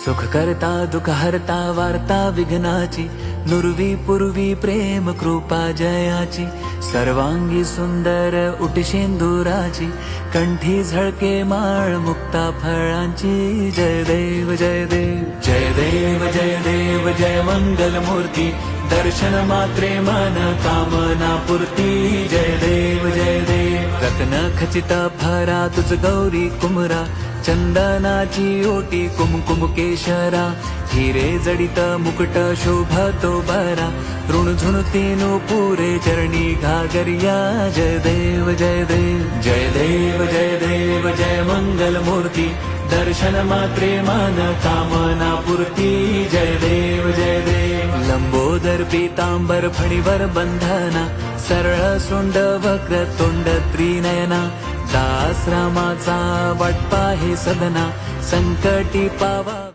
सुख करता दुःख हरता वार्ता विघ्नाची, नुरवी पूर्वी प्रेम कृपा जयाची, सर्वांगी सुंदर उटशेंदुराची, कंठी झळके माळ मुक्ता फळांची. जय देव जय देव जय देव जय देव जय मंगल मूर्ती, दर्शन मात्रे मन कामना पूर्ती. जय देव जय देव रत्न खचित भरा तुझ गौरी कुमरा, चंदनाची ओटी कुमकुम केशरा, हिरे जडित मुकुट शोभतो बरा, ऋणझुणतीनु पुरे चरणी घागरिया. जय देव जय देव जय देव जय देव जय मंगल मूर्ती, दर्शन मात्रे मन कामना पूर्ती. जय देव जय देव लंबोदर पीतांबर फणीवर बंधना, सरळ सोंड वक्र तोंड त्रिनयना, दास रामाचा वाटपा हे सदना, संकटी पावा.